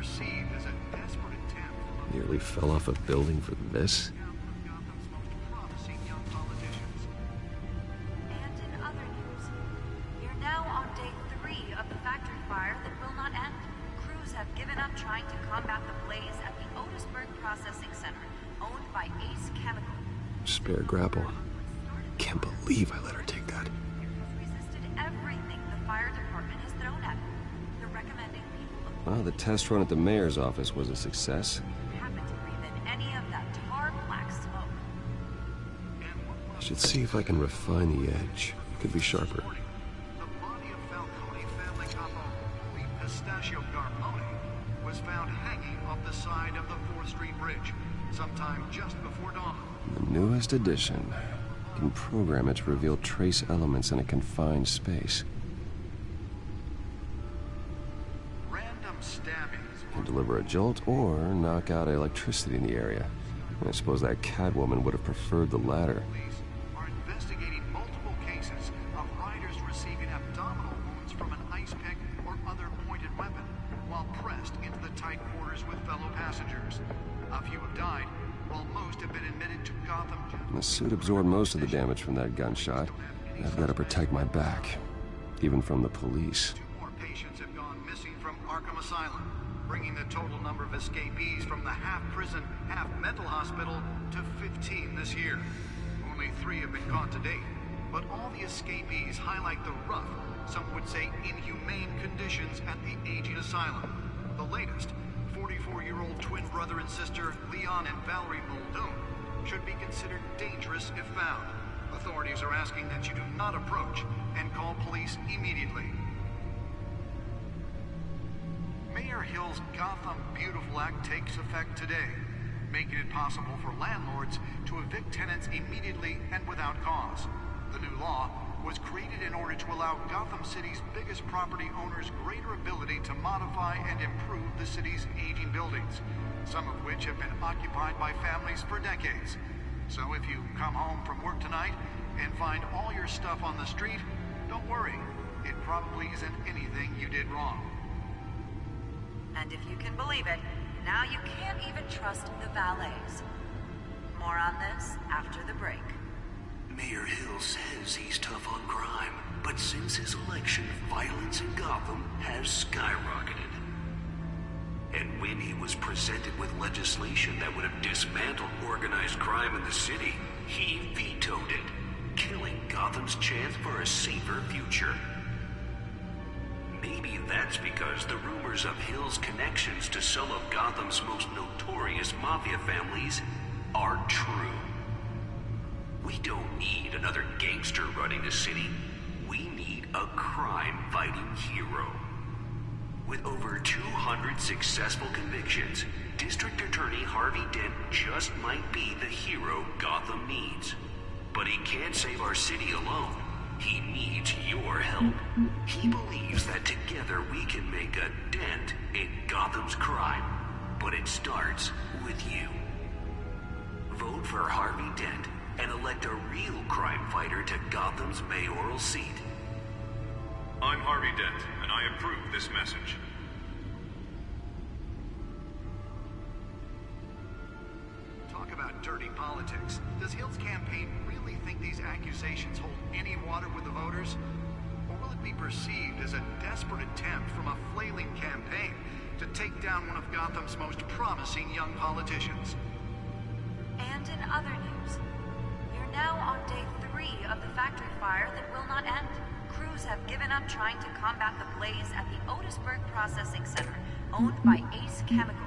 perceived as a desperate attempt. Nearly fell off a building for this? Gotham's most promising young politicians. And in other news, we're now on day 3 of the factory fire that will not end. Crews have given up trying to combat the blaze at the Otisburg Processing Center, owned by Ace Chemical. Spare grapple. Can't believe I let her take that. Has resisted everything the fire department has thrown at it. They're recommending people Well, the test run at the mayor's office was a success. happen to breathe in any of that tar black smoke. I should see if I can refine the edge. It could be sharper. The body of Falcone family capo Louis Pistachio Garmone was found hanging off the side of the 4th Street Bridge sometime just before dawn. The newest edition. You can program it to reveal trace elements in a confined space. Random stabbings Can deliver a jolt or knock out electricity in the area. I suppose that Catwoman would have preferred the latter. police are investigating multiple cases of riders receiving abdominal wounds from an ice pick or other pointed weapon while pressed into the tight quarters with fellow passengers. A few have died, while most have been admitted to Gotham. The suit absorbed most of the damage from that gunshot. I've got to protect my back, even from the police. 2 more patients have gone missing from Arkham Asylum, bringing the total number of escapees from the half-prison, half-mental hospital to 15 this year. Only 3 have been caught to date, but all the escapees highlight the rough, some would say inhumane conditions at the aging asylum. The latest, 44-year-old twin brother and sister Leon and Valerie Muldoon, should be considered dangerous if found. Authorities are asking that you do not approach and call police immediately. Mayor Hill's Gotham Beautiful Act takes effect today, making it possible for landlords to evict tenants immediately and without cause. The new law was created in order to allow Gotham City's biggest property owners greater ability to modify and improve the city's aging buildings, some of which have been occupied by families for decades. So if you come home from work tonight and find all your stuff on the street, don't worry. It probably isn't anything you did wrong. And if you can believe it, now you can't even trust the valets. More on this after the break. Mayor Hill says he's tough on crime, but since his election, violence in Gotham has skyrocketed. And when he was presented with legislation that would have dismantled organized crime in the city, he vetoed it, killing Gotham's chance for a safer future. Maybe that's because the rumors of Hill's connections to some of Gotham's most notorious mafia families are true. We don't need another gangster running the city. We need a crime-fighting hero. With over 200 successful convictions, District Attorney Harvey Dent just might be the hero Gotham needs. But he can't save our city alone. He needs your help. He believes that together we can make a dent in Gotham's crime. But it starts with you. Vote for Harvey Dent and elect a real crime fighter to Gotham's mayoral seat. I'm Harvey Dent, and I approve this message. Talk about dirty politics. Does Hill's campaign really think these accusations hold any water with the voters? Or will it be perceived as a desperate attempt from a flailing campaign to take down one of Gotham's most promising young politicians? And in other news, we're now on day 3 of the factory fire that will not end. Crews have given up trying to combat the blaze at the Otisburg Processing Center, owned by Ace Chemical.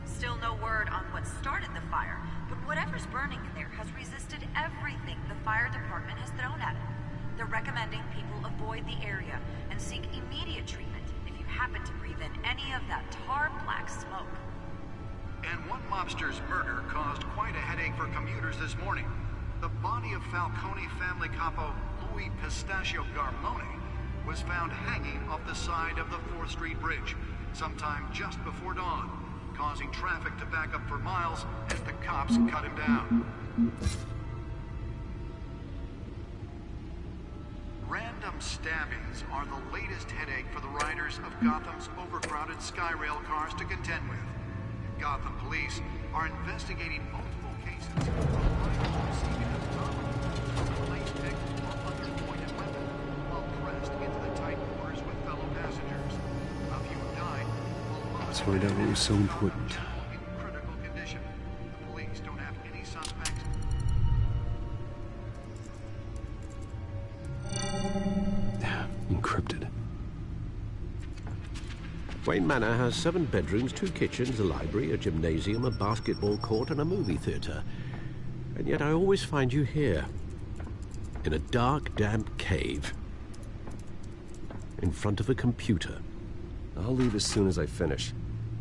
Still no word on what started the fire, but whatever's burning in there has resisted everything the fire department has thrown at it. They're recommending people avoid the area and seek immediate treatment if you happen to breathe in any of that tar black smoke. And one mobster's murder caused quite a headache for commuters this morning. The body of Falcone family capo Louis Pistachio Garmone was found hanging off the side of the 4th Street Bridge sometime just before dawn, causing traffic to back up for miles as the cops cut him down. Random Gotham stabbings are the latest headache for the riders of Gotham's overcrowded Skyrail cars to contend with. Gotham police are investigating multiple cases of riders receiving a lace pick or other pointed weapon while pressed into the tight quarters with fellow passengers. A few have died, while Let's find out what was so important. in critical condition. The police don't have any suspects. Encrypted. Wayne Manor has 7 bedrooms, 2 kitchens, a library, a gymnasium, a basketball court, and a movie theater. And yet I always find you here, in a dark, damp cave, in front of a computer. I'll leave as soon as I finish.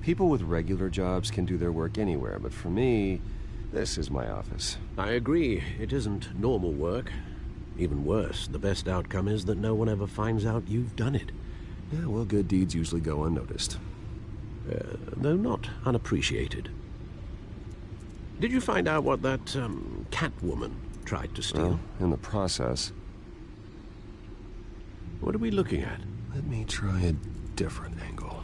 People with regular jobs can do their work anywhere, but for me, this is my office. I agree, it isn't normal work. Even worse, the best outcome is that no one ever finds out you've done it. Yeah, well, good deeds usually go unnoticed. Though not unappreciated. Did you find out what that, Catwoman tried to steal? Well, in the process. What are we looking at? Let me try a different angle.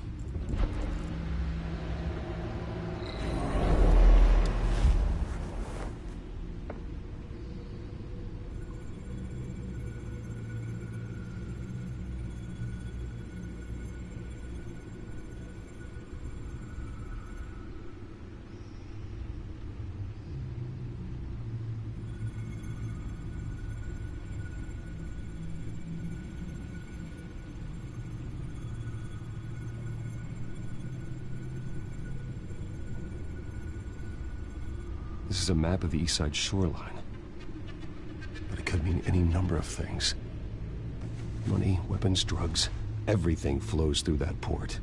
This is a map of the East Side shoreline. But it could mean any number of things. Money, weapons, drugs, everything flows through that port.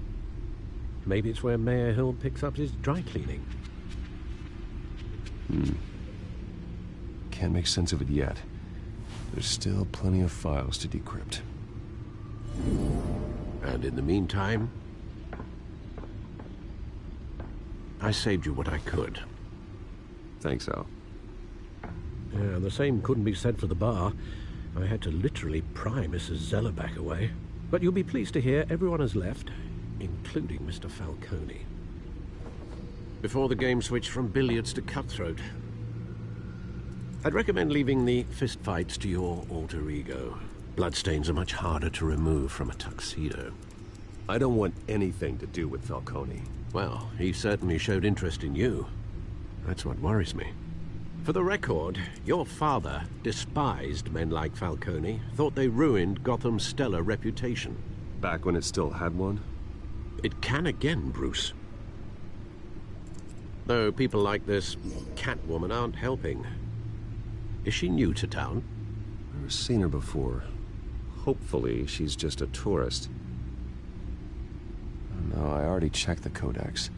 Maybe it's where Mayor Hill picks up his dry cleaning. Can't make sense of it yet. There's still plenty of files to decrypt. And in the meantime, I saved you what I could. Thanks, Al. Yeah, the same couldn't be said for the bar. I had to literally pry Mrs. Zellerback away. But you'll be pleased to hear everyone has left, including Mr. Falcone. Before the game switched from billiards to cutthroat. I'd recommend leaving the fistfights to your alter ego. Bloodstains are much harder to remove from a tuxedo. I don't want anything to do with Falcone. Well, he certainly showed interest in you. That's what worries me. For the record, your father despised men like Falcone, thought they ruined Gotham's stellar reputation. Back when it still had one? It can again, Bruce. Though people like this Catwoman aren't helping. Is she new to town? I've never seen her before. Hopefully, she's just a tourist. No, I already checked the codex.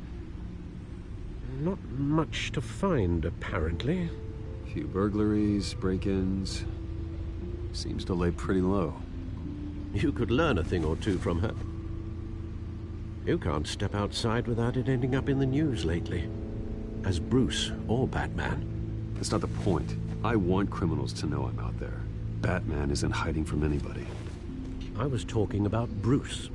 Not much to find, apparently. Few burglaries, break-ins. Seems to lay pretty low. You could learn a thing or two from her. You can't step outside without it ending up in the news lately. As Bruce or Batman. That's not the point. I want criminals to know I'm out there. Batman isn't hiding from anybody. I was talking about Bruce.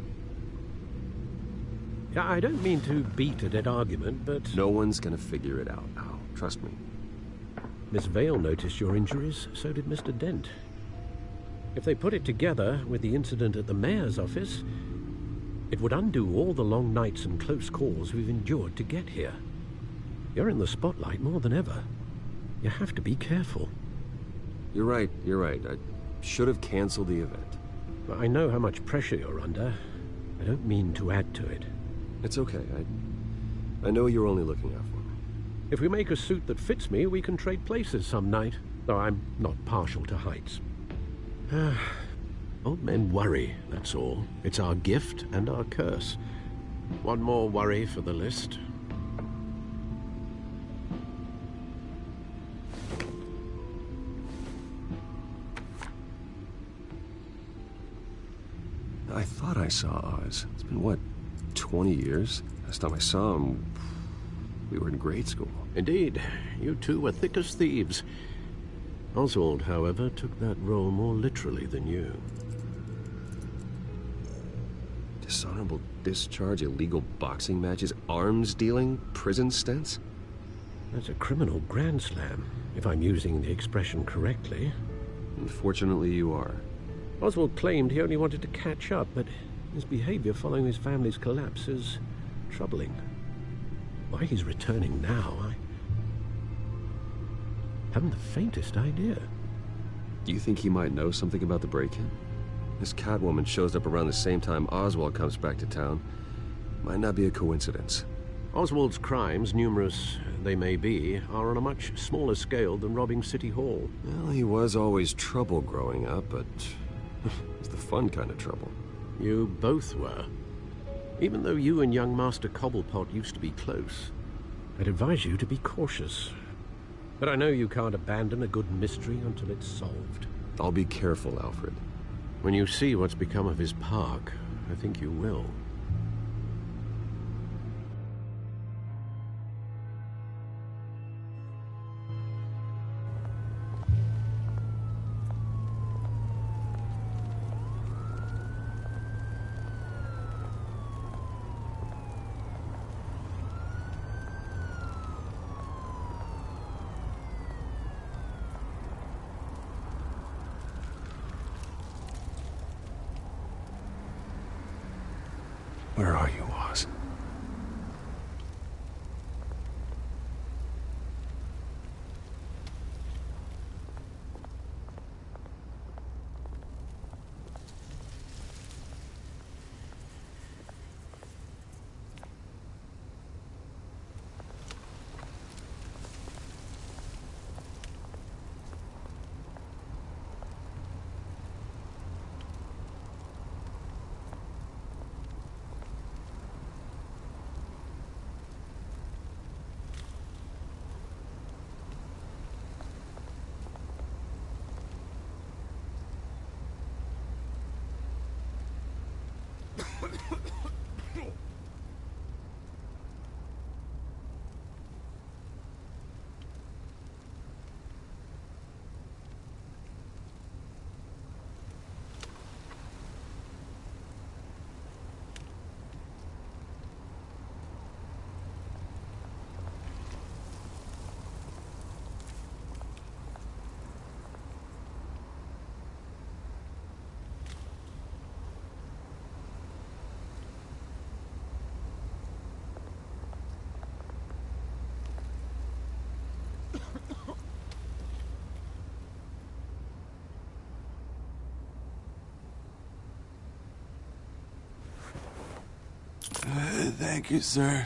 I don't mean to beat a dead argument, but... No one's gonna figure it out, Al. Trust me. Miss Vale noticed your injuries, so did Mr. Dent. If they put it together with the incident at the mayor's office, it would undo all the long nights and close calls we've endured to get here. You're in the spotlight more than ever. You have to be careful. You're right. I should have canceled the event. I know how much pressure you're under. I don't mean to add to it. It's okay. I know you're only looking out for me. If we make a suit that fits me, we can trade places some night. Though I'm not partial to heights. Old men worry, that's all. It's our gift and our curse. One more worry for the list. I thought I saw Oz. It's been, what, 20 years? Last time I saw him, we were in grade school. Indeed. You two were thick as thieves. Oswald, however, took that role more literally than you. Dishonorable discharge, illegal boxing matches, arms dealing, prison stints? That's a criminal grand slam, if I'm using the expression correctly. Unfortunately, you are. Oswald claimed he only wanted to catch up, but his behavior following his family's collapse is troubling. Why he's returning now, I haven't the faintest idea. Do you think he might know something about the break-in? This Catwoman shows up around the same time Oswald comes back to town. Might not be a coincidence. Oswald's crimes, numerous they may be, are on a much smaller scale than robbing City Hall. Well, he was always trouble growing up, but it's the fun kind of trouble. You both were. Even though you and young Master Cobblepot used to be close, I'd advise you to be cautious. But I know you can't abandon a good mystery until it's solved. I'll be careful, Alfred. When you see what's become of his park, I think you will. Where are you, Oz? Thank you, sir.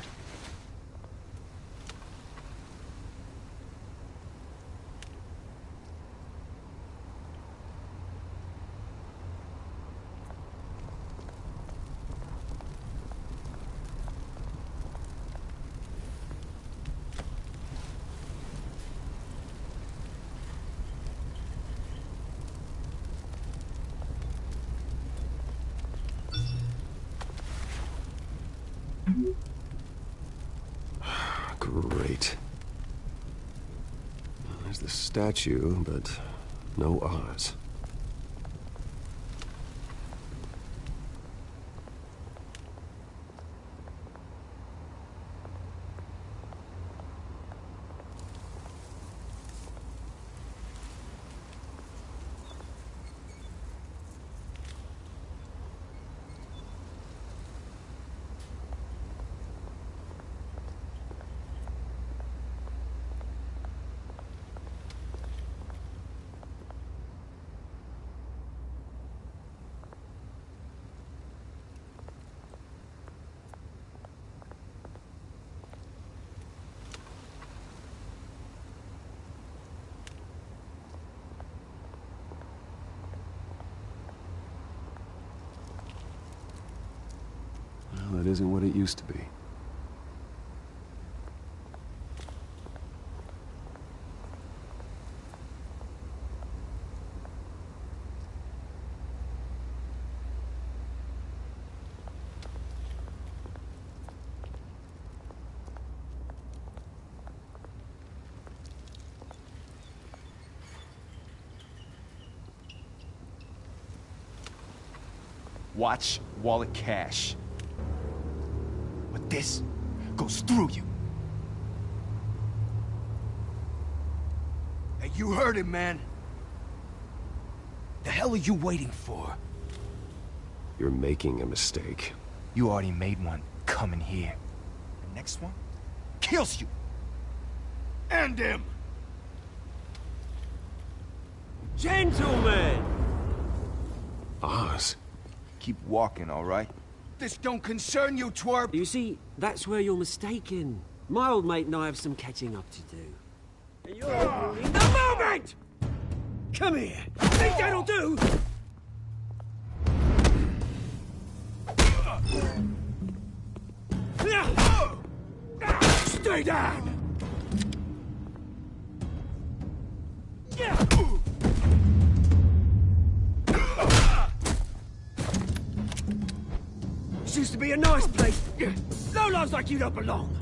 Great. There's the statue, but no Oz. Well, that isn't what it used to be. Watch wallet cash. But this goes through you. Hey, you heard it, man. The hell are you waiting for? You're making a mistake. You already made one coming here. The next one kills you. And him. Gentlemen! Oz. Keep walking, all right? This don't concern you, twerp! You see, that's where you're mistaken. My old mate and I have some catching up to do. And you're ruining the moment! Come here! Think that'll do? Stay down! This used to be a nice place. Lowlifes like you don't belong.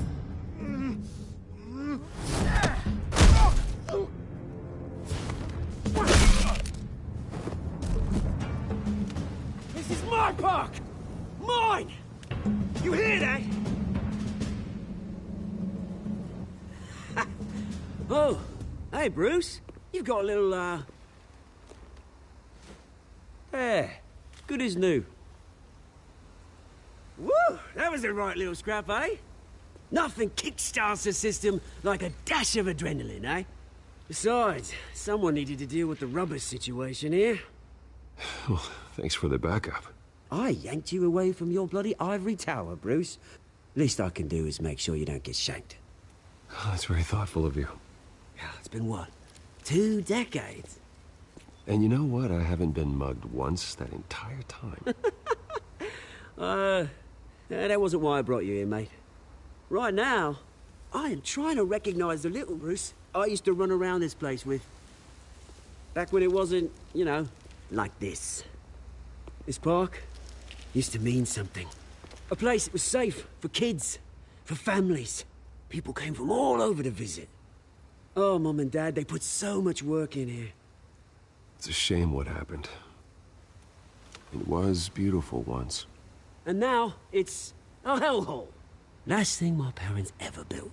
This is my park! Mine! You hear that? Oh, hey, Bruce. You've got a little, hair. Good as new. Woo! That was a right little scrap, eh? Nothing kickstarts the system like a dash of adrenaline, eh? Besides, someone needed to deal with the rubber situation here. Well, thanks for the backup. I yanked you away from your bloody ivory tower, Bruce. Least I can do is make sure you don't get shanked. Oh, that's very thoughtful of you. Yeah, it's been what? 2 decades? And you know what? I haven't been mugged once that entire time. That wasn't why I brought you here, mate. Right now, I am trying to recognize the little Bruce I used to run around this place with. Back when it wasn't, you know, like this. This park used to mean something. A place that was safe for kids, for families. People came from all over to visit. Oh, Mum and Dad, they put so much work in here. It's a shame what happened. It was beautiful once. And now, it's a hellhole. Last thing my parents ever built.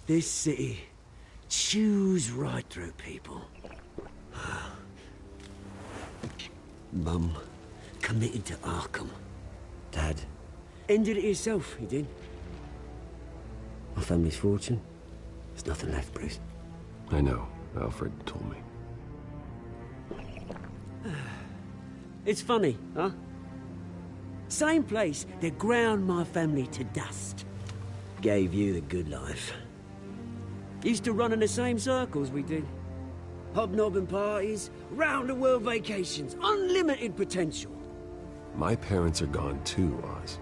This city chews right through people. Mum committed to Arkham. Dad ended it himself, he did. My family's fortune, there's nothing left, Bruce. I know. Alfred told me. It's funny, huh? Same place that ground my family to dust. Gave you the good life. Used to run in the same circles we did. Hobnobbing parties, round-the-world vacations, unlimited potential. My parents are gone too, Oz.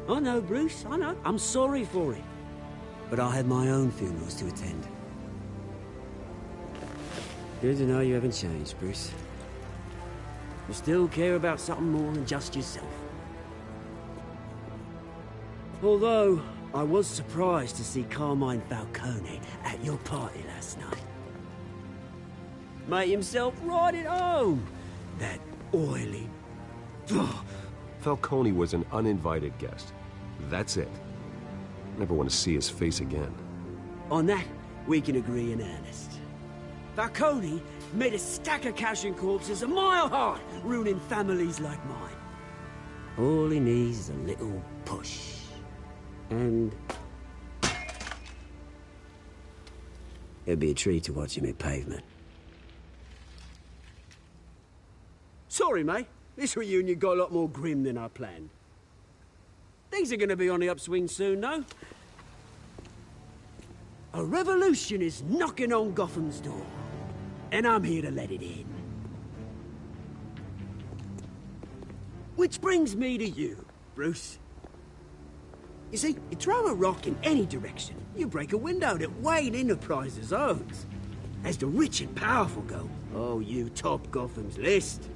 I know, Bruce, I know. I'm sorry for it. But I had my own funerals to attend. Good to know you haven't changed, Bruce. You still care about something more than just yourself. Although, I was surprised to see Carmine Falcone at your party last night. Made himself right at home. That oily... Falcone was an uninvited guest. That's it. Never want to see his face again. On that, we can agree in earnest. Falcone made a stack of cash and corpses a mile high, ruining families like mine. All he needs is a little push. And... it'd be a treat to watch him hit pavement. Sorry, mate. This reunion got a lot more grim than I planned. Things are gonna be on the upswing soon, though. A revolution is knocking on Gotham's door. And I'm here to let it in. Which brings me to you, Bruce. You see, you throw a rock in any direction, you break a window that Wayne Enterprises owns. As the rich and powerful go, oh, you top Gotham's list.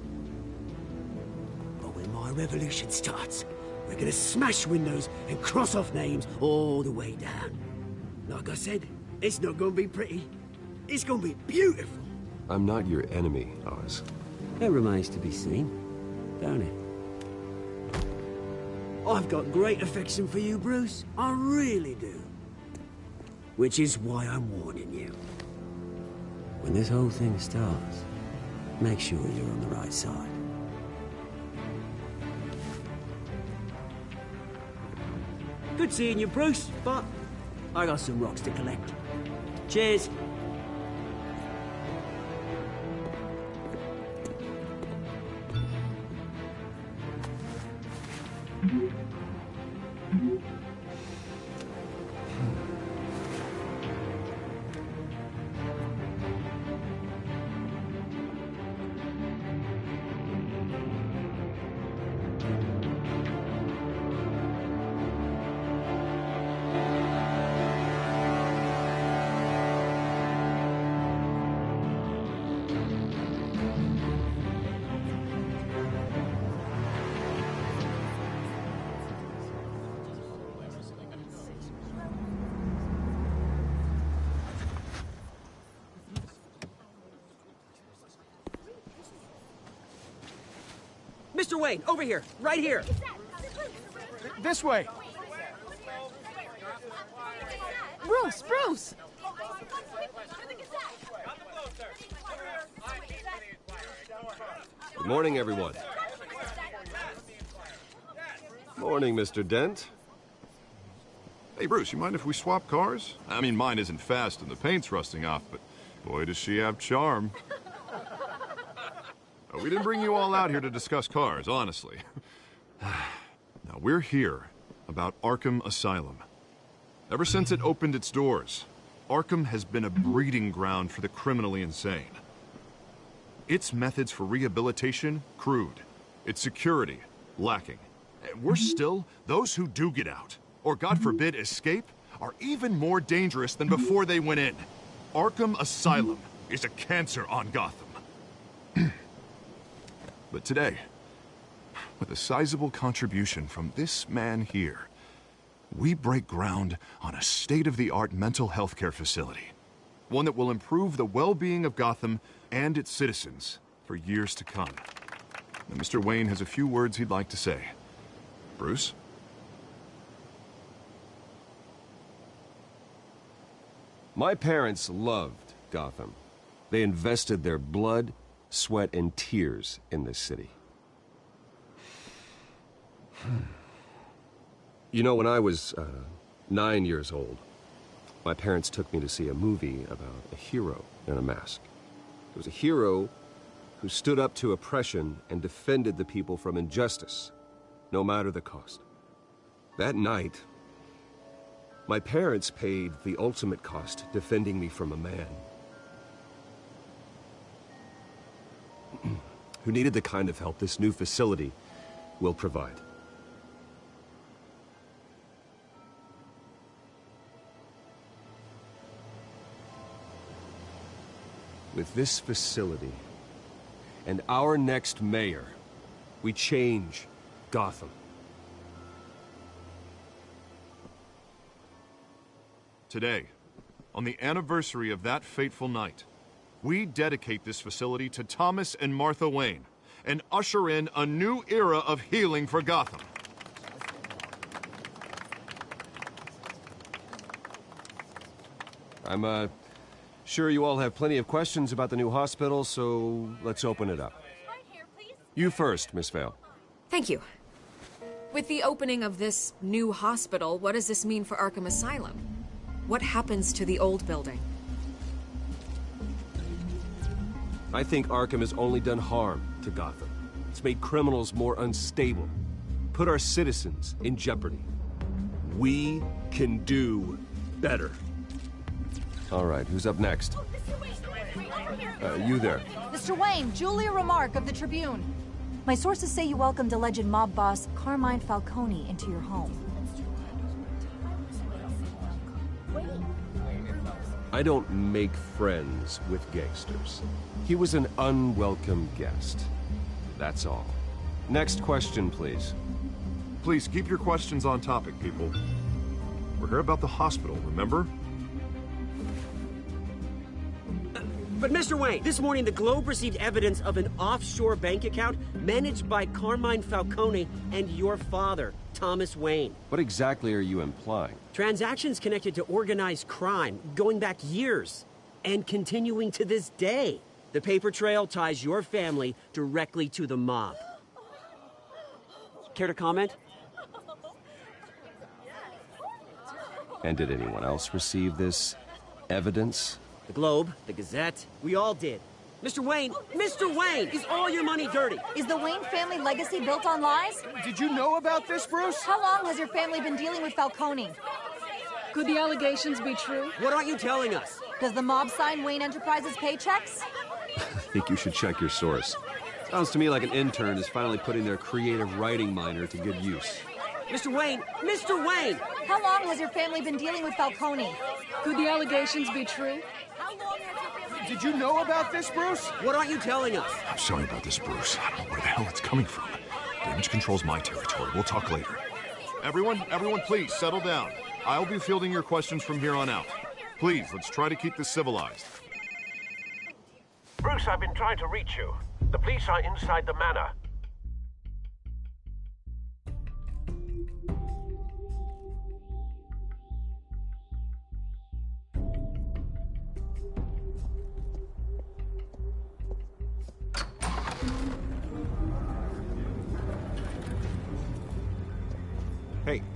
But when my revolution starts, we're gonna smash windows and cross off names all the way down. Like I said, it's not gonna be pretty. It's gonna be beautiful. I'm not your enemy, Oz. It remains to be seen, don't it? I've got great affection for you, Bruce. I really do. Which is why I'm warning you. When this whole thing starts, make sure you're on the right side. Good seeing you, Bruce, but I got some rocks to collect. Cheers. Mr. Wayne, over here, right here. This way. Bruce! Good morning, everyone. Morning, Mr. Dent. Hey, Bruce, you mind if we swap cars? I mean, mine isn't fast and the paint's rusting off, but boy, does she have charm. We didn't bring you all out here to discuss cars, honestly. Now, we're here about Arkham Asylum. Ever since it opened its doors, Arkham has been a breeding ground for the criminally insane. Its methods for rehabilitation, crude. Its security, lacking. And worse still, those who do get out, or God forbid escape, are even more dangerous than before they went in. Arkham Asylum is a cancer on Gotham. But today, with a sizable contribution from this man here, we break ground on a state-of-the-art mental health care facility. One that will improve the well-being of Gotham and its citizens for years to come. Now, Mr. Wayne has a few words he'd like to say. Bruce? My parents loved Gotham. They invested their blood, sweat, and tears in this city. You know, when I was 9 years old, my parents took me to see a movie about a hero in a mask. It was a hero who stood up to oppression and defended the people from injustice, no matter the cost. That night, my parents paid the ultimate cost defending me from a man who needed the kind of help this new facility will provide. With this facility and our next mayor, we change Gotham. Today, on the anniversary of that fateful night, we dedicate this facility to Thomas and Martha Wayne and usher in a new era of healing for Gotham. I'm sure you all have plenty of questions about the new hospital, so let's open it up. You first, Miss Vale. Thank you. With the opening of this new hospital, what does this mean for Arkham Asylum? What happens to the old building? I think Arkham has only done harm to Gotham. It's made criminals more unstable, put our citizens in jeopardy. We can do better. All right, who's up next? You there. Mr. Wayne, Julia Remark of the Tribune. My sources say you welcomed alleged mob boss Carmine Falcone into your home. I don't make friends with gangsters. He was an unwelcome guest. That's all. Next question, please. Please keep your questions on topic, people. We're here about the hospital, remember? But Mr. Wayne, this morning the Globe received evidence of an offshore bank account managed by Carmine Falcone and your father, Thomas Wayne. What exactly are you implying? Transactions connected to organized crime, going back years, and continuing to this day. The paper trail ties your family directly to the mob. Care to comment? And did anyone else receive this evidence? The Globe, the Gazette, we all did. Mr. Wayne, is all your money dirty? Is the Wayne family legacy built on lies? Did you know about this, Bruce? How long has your family been dealing with Falcone? Could the allegations be true? What aren't you telling us? Does the mob sign Wayne Enterprises paychecks? I think you should check your source. Sounds to me like an intern is finally putting their creative writing minor to good use. Mr. Wayne! How long has your family been dealing with Falcone? Could the allegations be true? Did you know about this, Bruce? What aren't you telling us? I'm sorry about this, Bruce. I don't know where the hell it's coming from. Damage control's my territory. We'll talk later. Everyone, please, settle down. I'll be fielding your questions from here on out. Please, let's try to keep this civilized. Bruce, I've been trying to reach you. The police are inside the manor.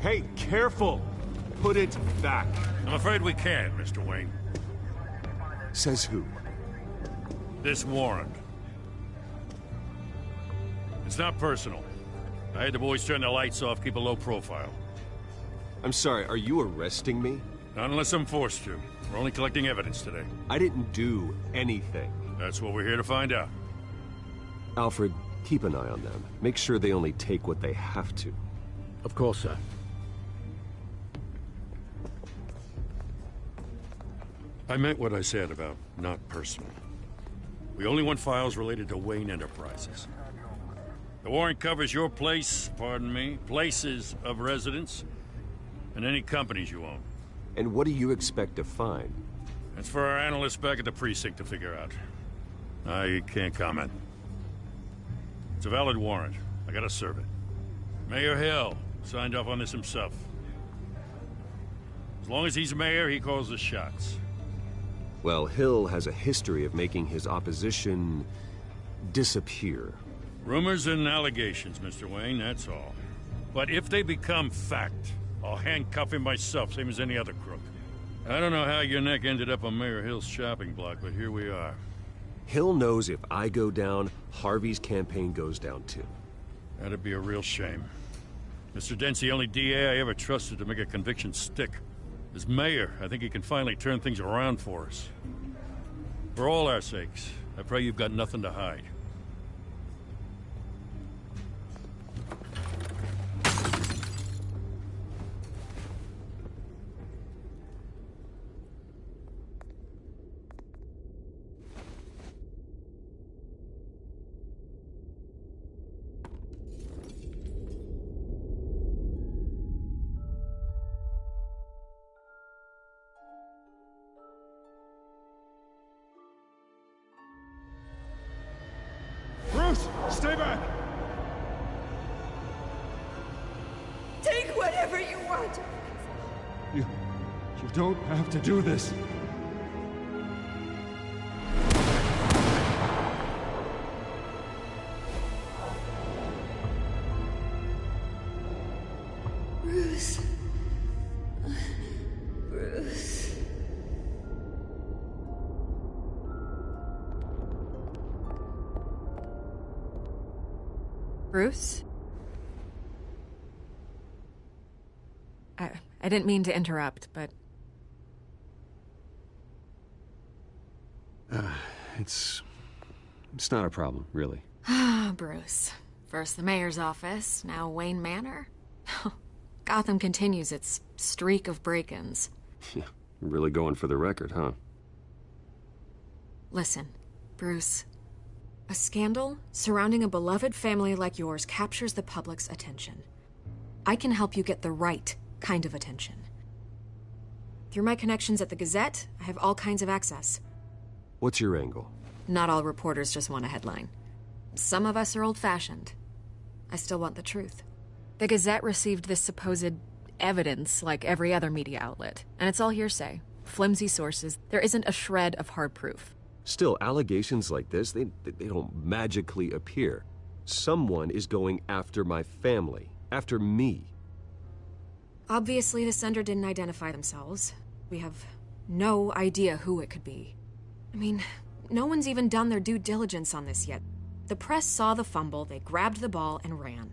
Hey, careful! Put it back. I'm afraid we can't, Mr. Wayne. Says who? This warrant. It's not personal. I had the boys turn the lights off, keep a low profile. I'm sorry, are you arresting me? Not unless I'm forced to. We're only collecting evidence today. I didn't do anything. That's what we're here to find out. Alfred, keep an eye on them. Make sure they only take what they have to. Of course, sir. I meant what I said about not personal. We only want files related to Wayne Enterprises. The warrant covers your place, pardon me, places of residence, and any companies you own. And what do you expect to find? That's for our analysts back at the precinct to figure out. I can't comment. It's a valid warrant. I gotta serve it. Mayor Hill signed off on this himself. As long as he's mayor, he calls the shots. Well, Hill has a history of making his opposition disappear. Rumors and allegations, Mr. Wayne, that's all. But if they become fact, I'll handcuff him myself, same as any other crook. I don't know how your neck ended up on Mayor Hill's shopping block, but here we are. Hill knows if I go down, Harvey's campaign goes down too. That'd be a real shame. Mr. Dent's the only DA I ever trusted to make a conviction stick. As mayor, I think he can finally turn things around for us. For all our sakes, I pray you've got nothing to hide. Bruce, stay back! Take whatever you want. You don't have to do this. Bruce. Bruce. Bruce? I didn't mean to interrupt, but... It's not a problem, really. Ah, Bruce. First the mayor's office, now Wayne Manor. Gotham continues its streak of break-ins. Yeah, really going for the record, huh? Listen, Bruce. A scandal surrounding a beloved family like yours captures the public's attention. I can help you get the right kind of attention. Through my connections at the Gazette, I have all kinds of access. What's your angle? Not all reporters just want a headline. Some of us are old-fashioned. I still want the truth. The Gazette received this supposed evidence like every other media outlet, and it's all hearsay. Flimsy sources. There isn't a shred of hard proof. Still, allegations like this, they don't magically appear. Someone is going after my family, after me. Obviously, the sender didn't identify themselves. We have no idea who it could be. I mean, no one's even done their due diligence on this yet. The press saw the fumble, they grabbed the ball and ran.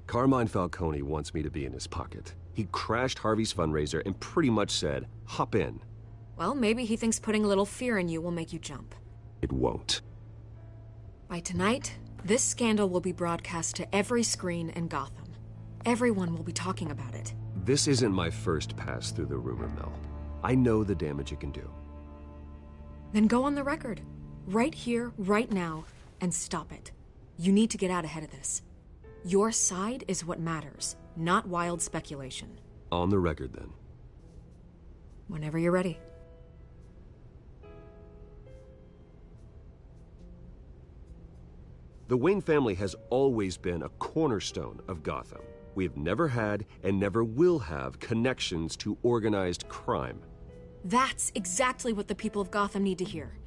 Carmine Falcone wants me to be in his pocket. He crashed Harvey's fundraiser and pretty much said, hop in. Well, maybe he thinks putting a little fear in you will make you jump. It won't. By tonight, this scandal will be broadcast to every screen in Gotham. Everyone will be talking about it. This isn't my first pass through the rumor mill. I know the damage it can do. Then go on the record. Right here, right now, and stop it. You need to get out ahead of this. Your side is what matters, not wild speculation. On the record, then. Whenever you're ready. The Wayne family has always been a cornerstone of Gotham. We have never had and never will have connections to organized crime. That's exactly what the people of Gotham need to hear.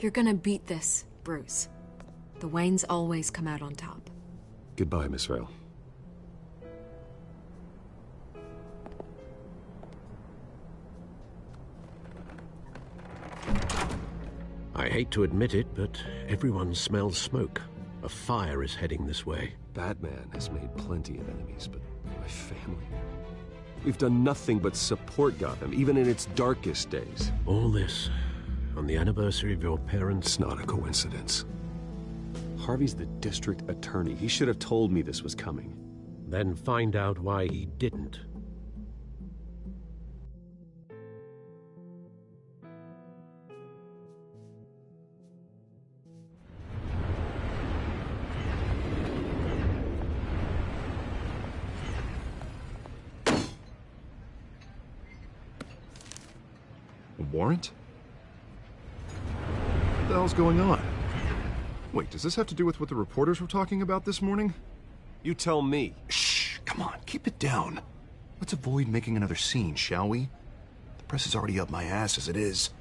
You're gonna beat this, Bruce. The Waynes always come out on top. Goodbye, Miss Vale. I hate to admit it, but everyone smells smoke. A fire is heading this way. Batman has made plenty of enemies, but my family... We've done nothing but support Gotham, even in its darkest days. All this on the anniversary of your parents'... It's not a coincidence. Harvey's the district attorney. He should have told me this was coming. Then find out why he didn't. A warrant? What the hell's going on? Wait, does this have to do with what the reporters were talking about this morning? You tell me. Shh, come on, keep it down. Let's avoid making another scene, shall we? The press is already up my ass as it is.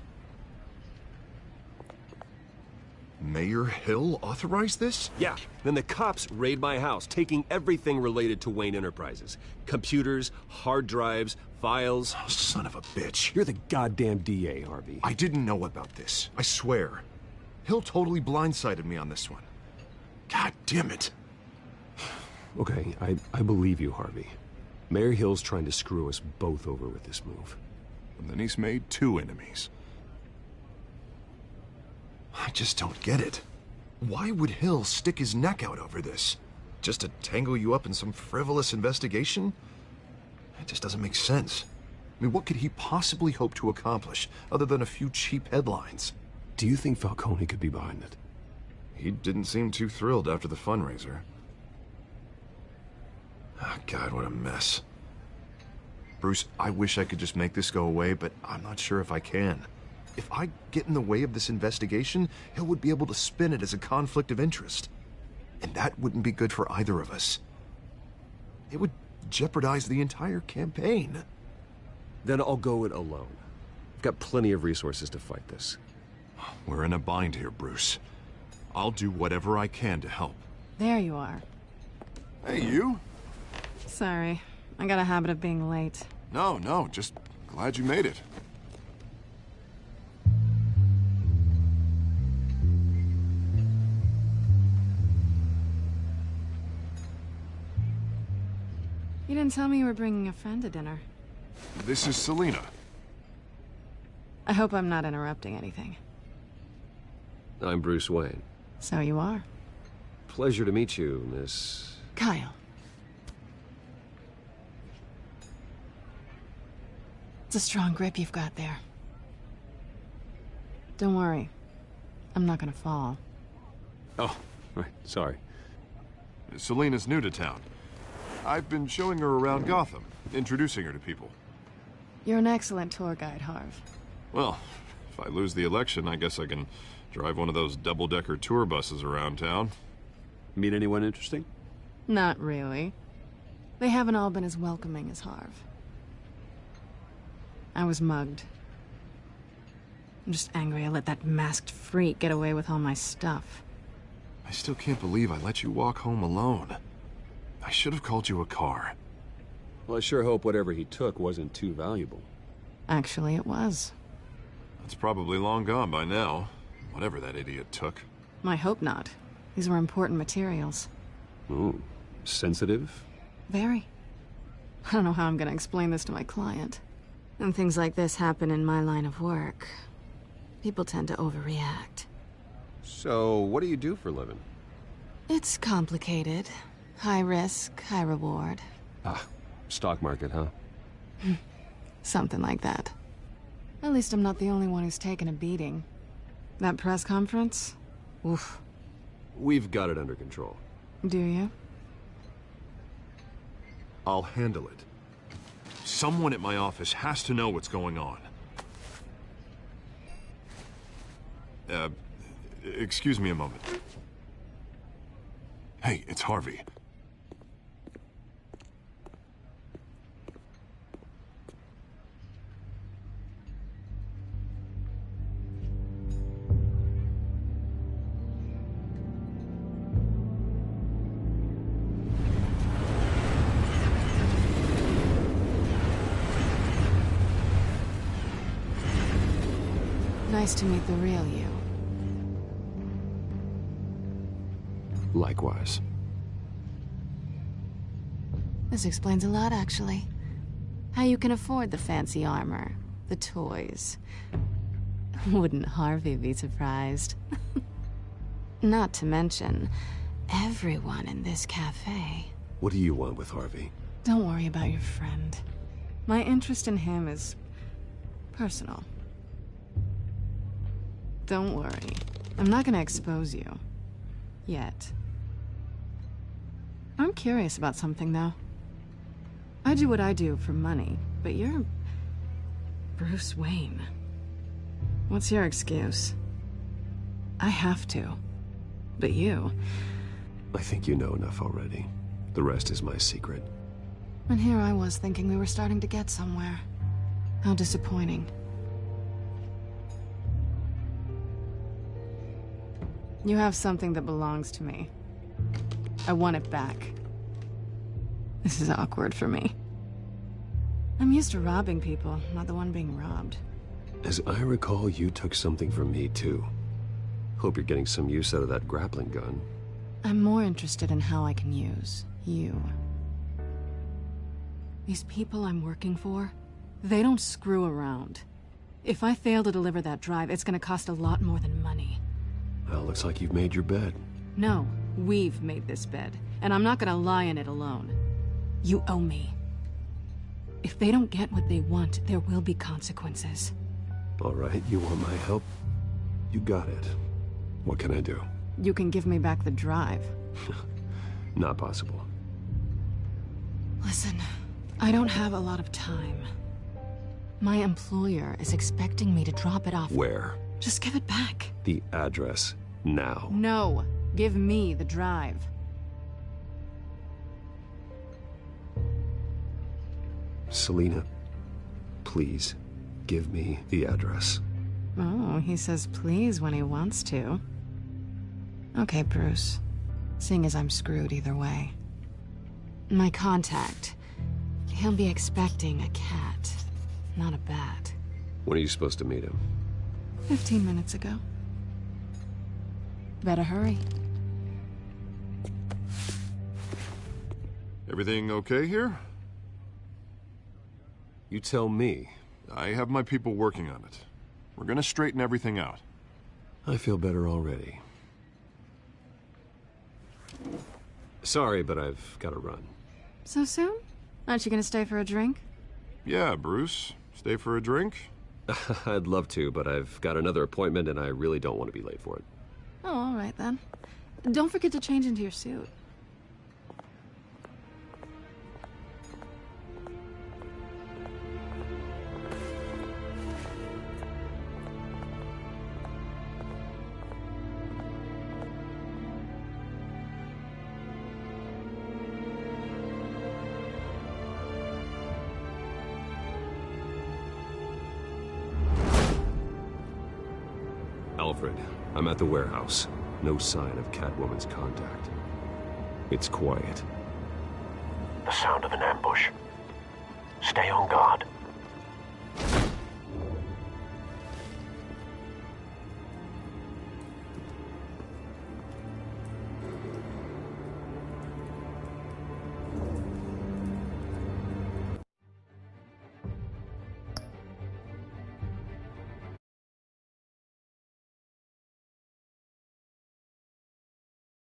Mayor Hill authorized this? Yeah, then the cops raid my house, taking everything related to Wayne Enterprises. Computers, hard drives, files. Oh, son of a bitch. You're the goddamn DA, Harvey. I didn't know about this, I swear. Hill totally blindsided me on this one. God damn it. Okay, I believe you, Harvey. Mayor Hill's trying to screw us both over with this move. And then he's made two enemies. I just don't get it. Why would Hill stick his neck out over this? Just to tangle you up in some frivolous investigation? It just doesn't make sense. I mean, what could he possibly hope to accomplish other than a few cheap headlines? Do you think Falcone could be behind it? He didn't seem too thrilled after the fundraiser. Oh, God, what a mess. Bruce, I wish I could just make this go away, but I'm not sure if I can. If I get in the way of this investigation, Hill would be able to spin it as a conflict of interest. And that wouldn't be good for either of us. It would jeopardize the entire campaign. Then I'll go it alone. I've got plenty of resources to fight this. We're in a bind here, Bruce. I'll do whatever I can to help. There you are. Hey, you? Sorry. I got a habit of being late. No, just glad you made it. You didn't tell me you were bringing a friend to dinner. This is Selina. I hope I'm not interrupting anything. I'm Bruce Wayne. So you are. Pleasure to meet you, Miss... Kyle. It's a strong grip you've got there. Don't worry. I'm not gonna fall. Oh, right, sorry. Selina's new to town. I've been showing her around Gotham, introducing her to people. You're an excellent tour guide, Harv. Well, if I lose the election, I guess I can drive one of those double-decker tour buses around town. Meet anyone interesting? Not really. They haven't all been as welcoming as Harv. I was mugged. I'm just angry I let that masked freak get away with all my stuff. I still can't believe I let you walk home alone. I should have called you a car. Well, I sure hope whatever he took wasn't too valuable. Actually, it was. It's probably long gone by now, whatever that idiot took. I hope not. These were important materials. Ooh, sensitive? Very. I don't know how I'm gonna explain this to my client. When things like this happen in my line of work, people tend to overreact. So, what do you do for a living? It's complicated. High risk, high reward. Ah, stock market, huh? Something like that. At least I'm not the only one who's taken a beating. That press conference? Oof. We've got it under control. Do you? I'll handle it. Someone at my office has to know what's going on. Excuse me a moment. Hey, it's Harvey. Nice to meet the real you. Likewise. This explains a lot, actually. How you can afford the fancy armor, the toys. Wouldn't Harvey be surprised? Not to mention, everyone in this cafe. What do you want with Harvey? Don't worry about your friend. My interest in him is personal. Don't worry. I'm not gonna expose you. Yet. I'm curious about something, though. I do what I do for money, but you're Bruce Wayne. What's your excuse? I have to. But you... I think you know enough already. The rest is my secret. And here I was thinking we were starting to get somewhere. How disappointing. You have something that belongs to me. I want it back. This is awkward for me. I'm used to robbing people, not the one being robbed. As I recall, you took something from me, too. Hope you're getting some use out of that grappling gun. I'm more interested in how I can use you. These people I'm working for, they don't screw around. If I fail to deliver that drive, it's gonna cost a lot more than money. Well, looks like you've made your bed. No, we've made this bed, and I'm not gonna lie in it alone. You owe me. If they don't get what they want, there will be consequences. All right, you want my help? You got it. What can I do? You can give me back the drive. Not possible. Listen, I don't have a lot of time. My employer is expecting me to drop it off. Where? Just give it back. The address, now. No, give me the drive. Selina, please, give me the address. Oh, he says please when he wants to. Okay, Bruce. Seeing as I'm screwed either way. My contact. He'll be expecting a cat, not a bat. When are you supposed to meet him? 15 minutes ago. Better hurry. Everything okay here? You tell me. I have my people working on it. We're gonna straighten everything out. I feel better already. Sorry, but I've got to run. So soon? Aren't you gonna stay for a drink? Yeah, Bruce. Stay for a drink? I'd love to, but I've got another appointment and I really don't want to be late for it. Oh, all right then. Don't forget to change into your suit. Alfred, I'm at the warehouse. No sign of Catwoman's contact. It's quiet. The sound of an ambush. Stay on guard.